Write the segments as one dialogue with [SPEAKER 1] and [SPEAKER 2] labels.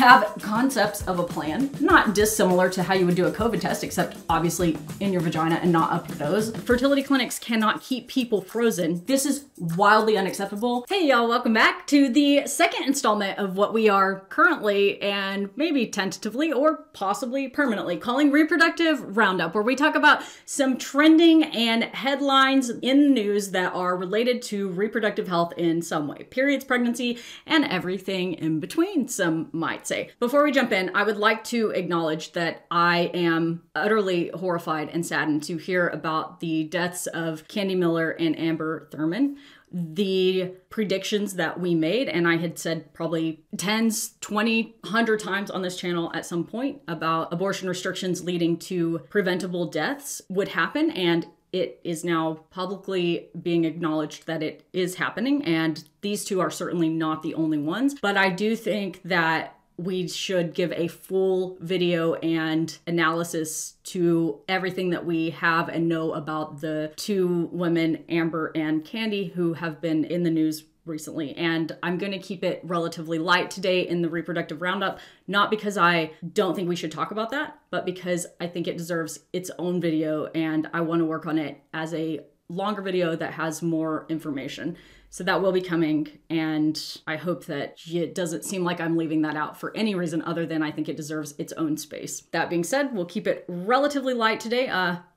[SPEAKER 1] have concepts of a plan, not dissimilar to how you would do a COVID test, except obviously in your vagina and not up your nose. Fertility clinics cannot keep people frozen. This is wildly unacceptable. Hey y'all, welcome back to the second installment of what we are currently and maybe tentatively or possibly permanently calling Reproductive Roundup, where we talk about some trending and headlines in the news that are related to reproductive health in some way. Periods, pregnancy, and everything in between, some might say. Before we jump in, I would like to acknowledge that I am utterly horrified and saddened to hear about the deaths of Candy Miller and Amber Thurman. The predictions that we made, and I had said probably tens, 20, 100 times on this channel at some point about abortion restrictions leading to preventable deaths would happen, and it is now publicly being acknowledged that it is happening, and these two are certainly not the only ones. But I do think that we should give a full video and analysis to everything that we have and know about the two women, Amber and Candy, who have been in the news recently. And I'm going to keep it relatively light today in the Reproductive Roundup, not because I don't think we should talk about that, but because I think it deserves its own video and I want to work on it as a longer video that has more information. So that will be coming, and I hope that it doesn't seem like I'm leaving that out for any reason other than I think it deserves its own space. That being said, we'll keep it relatively light today,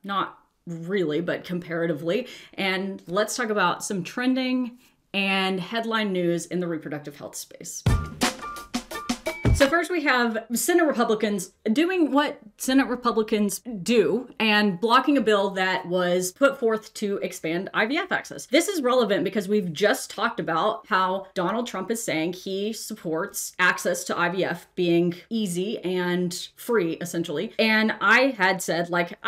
[SPEAKER 1] not really, but comparatively, and let's talk about some trending and headline news in the reproductive health space. So first we have Senate Republicans doing what Senate Republicans do and blocking a bill that was put forth to expand IVF access. This is relevant because we've just talked about how Donald Trump is saying he supports access to IVF being easy and free, essentially. And I had said, like,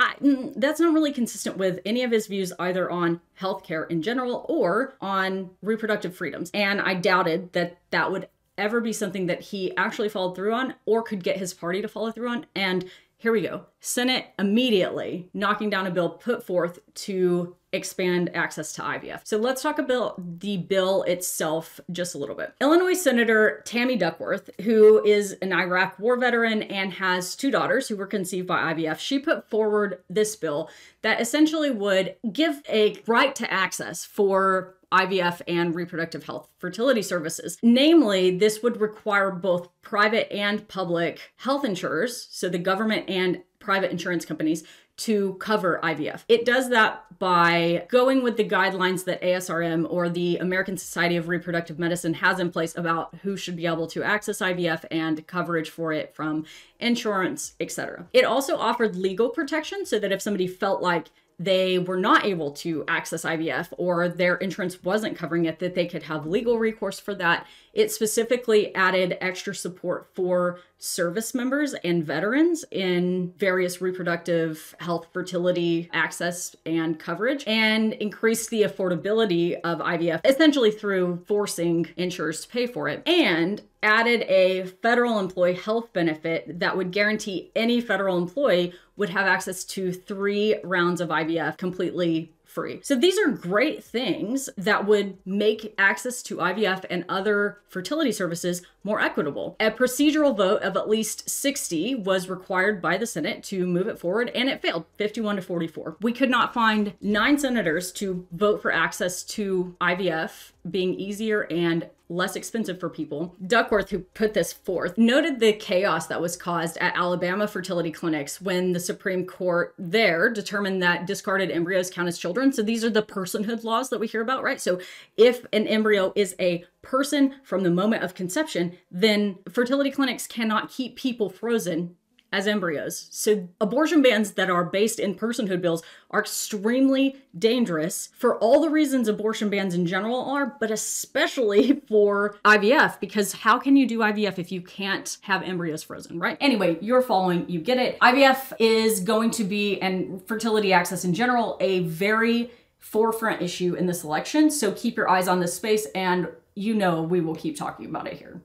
[SPEAKER 1] that's not really consistent with any of his views either on healthcare in general or on reproductive freedoms. And I doubted that that would ever be something that he actually followed through on or could get his party to follow through on. And here we go. Senate immediately knocking down a bill put forth to expand access to IVF. So let's talk about the bill itself just a little bit. Illinois Senator Tammy Duckworth, who is an Iraq war veteran and has two daughters who were conceived by IVF, she put forward this bill that essentially would give a right to access for IVF and reproductive health fertility services. Namely, this would require both private and public health insurers, so the government and private insurance companies, to cover IVF. It does that by going with the guidelines that ASRM or the American Society of Reproductive Medicine has in place about who should be able to access IVF and coverage for it from insurance, etc. It also offered legal protection so that if somebody felt like they were not able to access IVF or their insurance wasn't covering it, that they could have legal recourse for that. It specifically added extra support for service members and veterans in various reproductive health, fertility, access, and coverage, and increased the affordability of IVF, essentially through forcing insurers to pay for it, and added a federal employee health benefit that would guarantee any federal employee would have access to 3 rounds of IVF completely free. So these are great things that would make access to IVF and other fertility services more equitable. A procedural vote of at least 60 was required by the Senate to move it forward, and it failed 51-44. We could not find 9 senators to vote for access to IVF being easier and less expensive for people. Duckworth, who put this forth, noted the chaos that was caused at Alabama fertility clinics when the Supreme Court there determined that discarded embryos count as children. So these are the personhood laws that we hear about, right? So if an embryo is a person from the moment of conception, then fertility clinics cannot keep people frozen as embryos. So abortion bans that are based in personhood bills are extremely dangerous for all the reasons abortion bans in general are, but especially for IVF, because how can you do IVF if you can't have embryos frozen, right? Anyway, you're following, you get it. IVF is going to be, and fertility access in general, a very forefront issue in this election. So keep your eyes on this space, and you know we will keep talking about it here.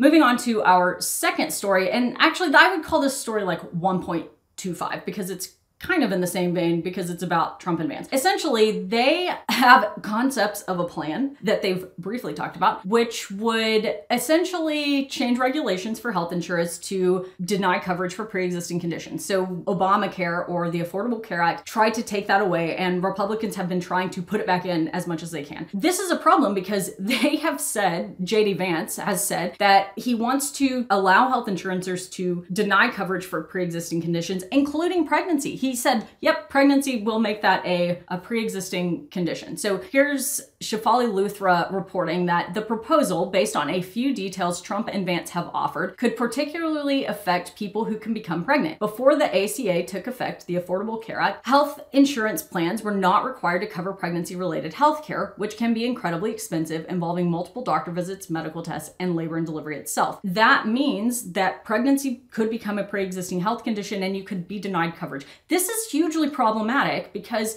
[SPEAKER 1] Moving on to our second story, and actually I would call this story like 1.25 because it's kind of in the same vein because it's about Trump and Vance. Essentially, they have concepts of a plan that they've briefly talked about, which would essentially change regulations for health insurers to deny coverage for pre-existing conditions. So Obamacare, or the Affordable Care Act, tried to take that away, and Republicans have been trying to put it back in as much as they can. This is a problem because they have said, JD Vance has said, that he wants to allow health insurers to deny coverage for pre-existing conditions, including pregnancy. He said, yep, pregnancy will make that a pre-existing condition. So here's Shefali Luthra reporting that the proposal, based on a few details Trump and Vance have offered, could particularly affect people who can become pregnant. Before the ACA took effect, the Affordable Care Act, health insurance plans were not required to cover pregnancy-related health care, which can be incredibly expensive, involving multiple doctor visits, medical tests, and labor and delivery itself. That means that pregnancy could become a pre-existing health condition and you could be denied coverage. This is hugely problematic because,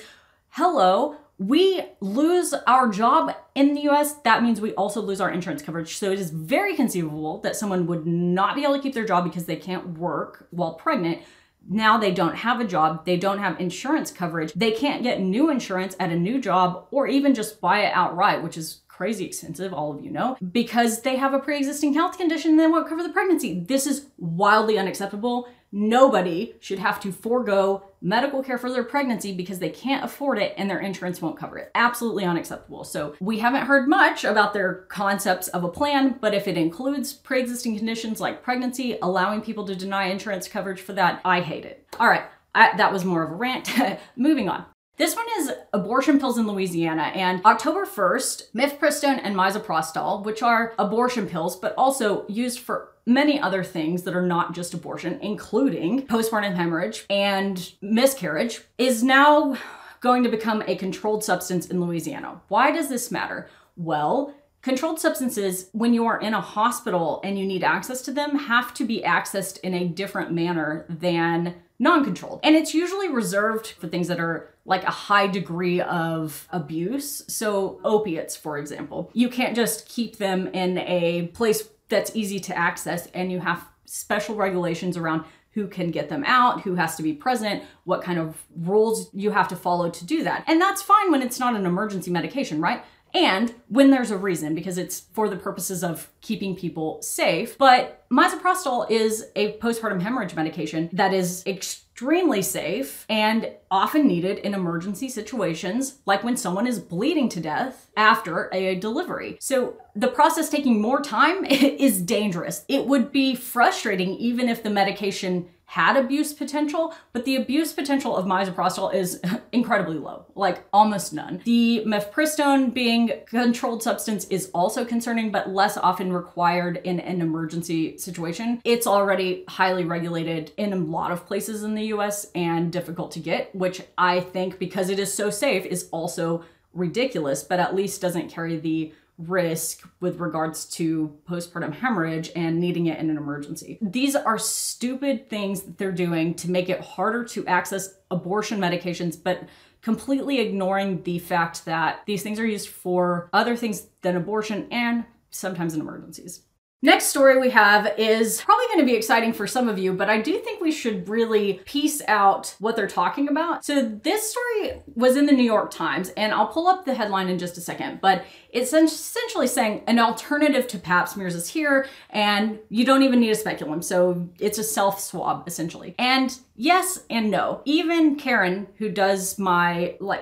[SPEAKER 1] hello, we lose our job in the US, that means we also lose our insurance coverage. So it is very conceivable that someone would not be able to keep their job because they can't work while pregnant. Now they don't have a job, they don't have insurance coverage, they can't get new insurance at a new job or even just buy it outright, which is crazy expensive, all of you know, because they have a pre-existing health condition and they won't cover the pregnancy. This is wildly unacceptable. Nobody should have to forego medical care for their pregnancy because they can't afford it and their insurance won't cover it. Absolutely unacceptable. So we haven't heard much about their concepts of a plan, but if it includes pre-existing conditions like pregnancy, allowing people to deny insurance coverage for that, I hate it. All right, that was more of a rant. Moving on. This one is abortion pills in Louisiana, and October 1st, mifepristone and misoprostol, which are abortion pills, but also used for many other things that are not just abortion, including postpartum hemorrhage and miscarriage, is now going to become a controlled substance in Louisiana. Why does this matter? Well, controlled substances, when you are in a hospital and you need access to them, have to be accessed in a different manner than non-controlled. And it's usually reserved for things that are like a high degree of abuse. So opiates, for example, you can't just keep them in a place that's easy to access, and you have special regulations around who can get them out, who has to be present, what kind of rules you have to follow to do that. And that's fine when it's not an emergency medication, right? And when there's a reason, because it's for the purposes of keeping people safe. But misoprostol is a postpartum hemorrhage medication that is extremely safe and often needed in emergency situations, like when someone is bleeding to death after a delivery. So the process taking more time is dangerous. It would be frustrating even if the medication had abuse potential, but the abuse potential of misoprostol is incredibly low, like almost none. The mifepristone, being a controlled substance, is also concerning, but less often required in an emergency situation. It's already highly regulated in a lot of places in the US and difficult to get, which I think, because it is so safe, is also ridiculous, but at least doesn't carry the risk with regards to postpartum hemorrhage and needing it in an emergency. These are stupid things that they're doing to make it harder to access abortion medications, but completely ignoring the fact that these things are used for other things than abortion and sometimes in emergencies. Next story we have is probably going to be exciting for some of you, but I do think we should really piece out what they're talking about. So this story was in the New York Times, and I'll pull up the headline in just a second, but it's essentially saying an alternative to Pap smears is here, and you don't even need a speculum. So it's a self-swab essentially. And yes and no. Even Karen, who does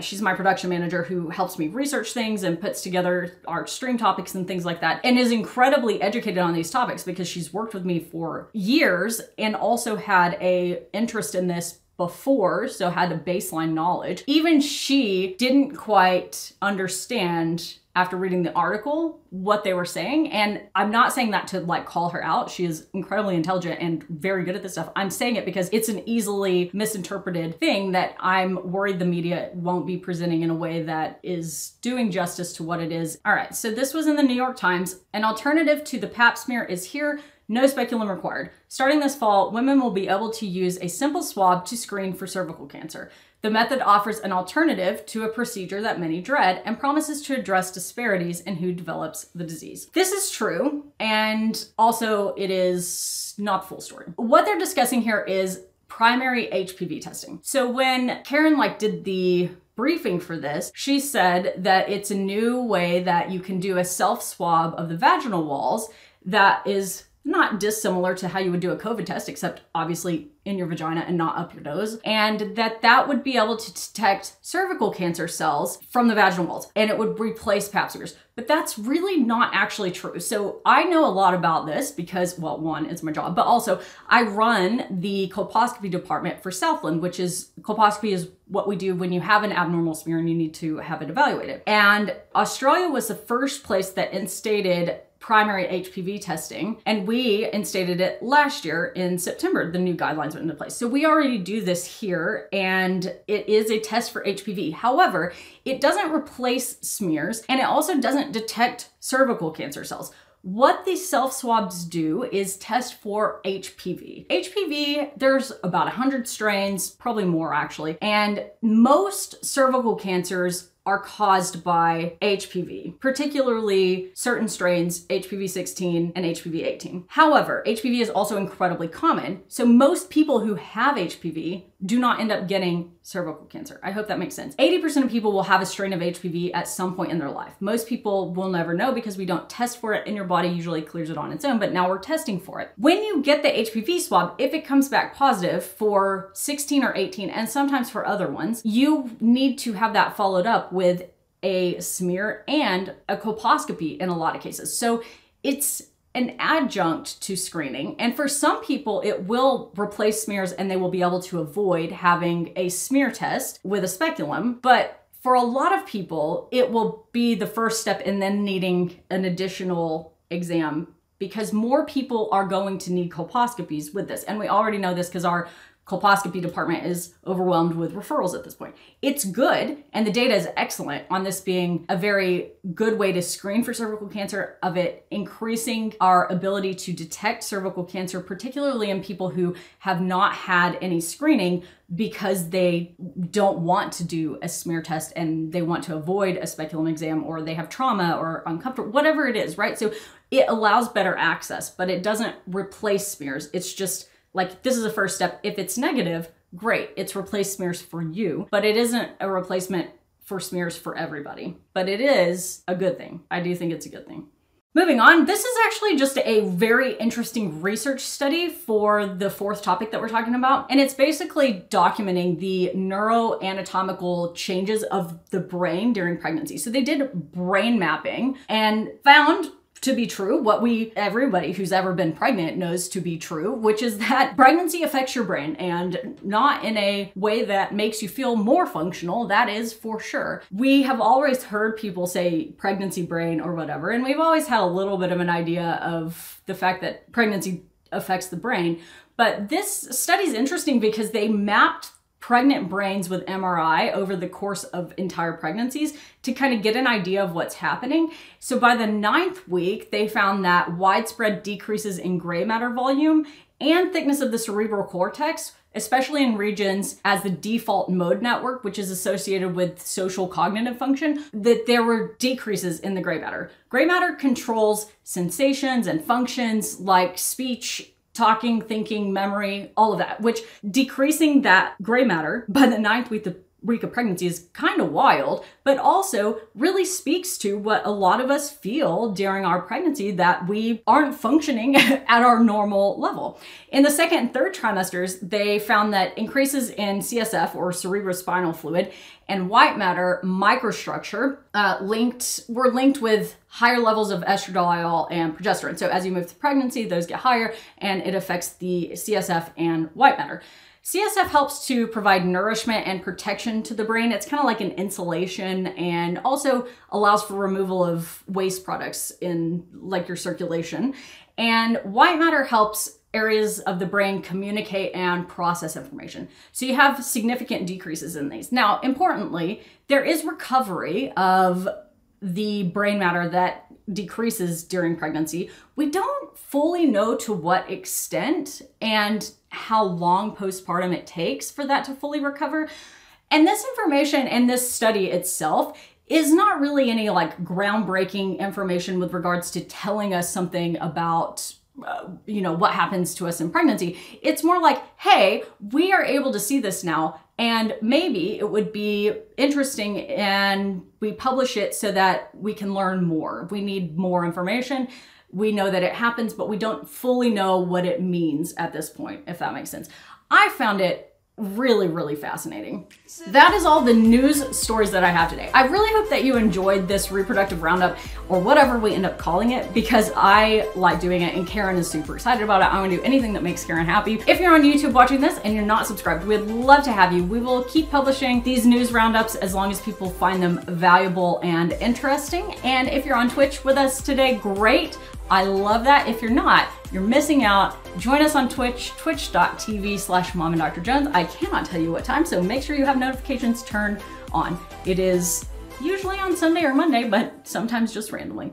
[SPEAKER 1] she's my production manager who helps me research things and puts together our stream topics and things like that, and is incredibly educated on these topics because she's worked with me for years and also had an interest in this before, so had a baseline knowledge. Even she didn't quite understand after reading the article what they were saying. And I'm not saying that to like call her out. She is incredibly intelligent and very good at this stuff. I'm saying it because it's an easily misinterpreted thing that I'm worried the media won't be presenting in a way that is doing justice to what it is. All right, so this was in the New York Times. An alternative to the Pap smear is here. No speculum required. Starting this fall, women will be able to use a simple swab to screen for cervical cancer. The method offers an alternative to a procedure that many dread and promises to address disparities in who develops the disease. This is true, and also it is not the full story. What they're discussing here is primary HPV testing. So when Karen did the briefing for this, she said that it's a new way that you can do a self swab of the vaginal walls that is not dissimilar to how you would do a COVID test, except obviously in your vagina and not up your nose. And that would be able to detect cervical cancer cells from the vaginal walls, and it would replace Pap smears. But that's really not actually true. So I know a lot about this because, well, one, it's my job, but also I run the colposcopy department for Southland, which is, colposcopy is what we do when you have an abnormal smear and you need to have it evaluated. And Australia was the first place that instated primary HPV testing, and we instated it last year in September. The new guidelines went into place. So we already do this here, and it is a test for HPV. However, it doesn't replace smears, and it also doesn't detect cervical cancer cells. What these self swabs do is test for HPV. HPV, there's about 100 strains, probably more actually, and most cervical cancers are caused by HPV, particularly certain strains, HPV 16 and HPV 18. However, HPV is also incredibly common, so most people who have HPV do not end up getting cervical cancer. I hope that makes sense. 80% of people will have a strain of HPV at some point in their life. Most people will never know because we don't test for it, and your body usually clears it on its own, but now we're testing for it. When you get the HPV swab, if it comes back positive for 16 or 18, and sometimes for other ones, you need to have that followed up with a smear and a colposcopy in a lot of cases. So it's an adjunct to screening. And for some people, it will replace smears and they will be able to avoid having a smear test with a speculum. But for a lot of people, it will be the first step in then needing an additional exam, because more people are going to need colposcopies with this. And we already know this because our colposcopy department is overwhelmed with referrals at this point. It's good, and the data is excellent on this being a very good way to screen for cervical cancer, of it increasing our ability to detect cervical cancer, particularly in people who have not had any screening because they don't want to do a smear test and they want to avoid a speculum exam, or they have trauma or uncomfortable, whatever it is, right? So it allows better access, but it doesn't replace smears. It's just this is a first step. If it's negative, great, it's replaced smears for you, but it isn't a replacement for smears for everybody. But it is a good thing. I do think it's a good thing. Moving on, this is actually just a very interesting research study for the fourth topic that we're talking about. And it's basically documenting the neuroanatomical changes of the brain during pregnancy. So they did brain mapping and found to be true what everybody who's ever been pregnant knows to be true, which is that pregnancy affects your brain, and not in a way that makes you feel more functional. That is for sure. We have always heard people say pregnancy brain or whatever, and we've always had a little bit of an idea of the fact that pregnancy affects the brain. But this study is interesting because they mapped pregnant brains with MRI over the course of entire pregnancies to kind of get an idea of what's happening. So by the 9th week, they found that widespread decreases in gray matter volume and thickness of the cerebral cortex, especially in regions as the default mode network, which is associated with social cognitive function, that there were decreases in the gray matter. Gray matter controls sensations and functions like speech, talking, thinking, memory, all of that, which decreasing that gray matter by the 9th week of pregnancy is kind of wild, but also really speaks to what a lot of us feel during our pregnancy, that we aren't functioning at our normal level. In the second and third trimesters, they found that increases in CSF, or cerebrospinal fluid, and white matter microstructure were linked with higher levels of estradiol and progesterone. So as you move through pregnancy, those get higher, and it affects the CSF and white matter. CSF helps to provide nourishment and protection to the brain. It's kind of like an insulation, and also allows for removal of waste products in your circulation. And white matter helps areas of the brain communicate and process information. So you have significant decreases in these. Now, importantly, there is recovery of the brain matter that decreases during pregnancy. We don't fully know to what extent and how long postpartum it takes for that to fully recover. And this information and this study itself is not really any groundbreaking information with regards to telling us something about you know, what happens to us in pregnancy. It's more like, hey, we are able to see this now, and maybe it would be interesting and we publish it so that we can learn more. We need more information. We know that it happens, but we don't fully know what it means at this point, if that makes sense. I found it really, really fascinating. That is all the news stories that I have today. I really hope that you enjoyed this reproductive roundup, or whatever we end up calling it, because I like doing it and Karen is super excited about it. I want to do anything that makes Karen happy. If you're on YouTube watching this and you're not subscribed, we'd love to have you. We will keep publishing these news roundups as long as people find them valuable and interesting. And if you're on Twitch with us today, great. I love that. If you're not, you're missing out. Join us on Twitch, twitch.tv/momanddrajones. I cannot tell you what time, so make sure you have notifications turned on. It is usually on Sunday or Monday, but sometimes just randomly.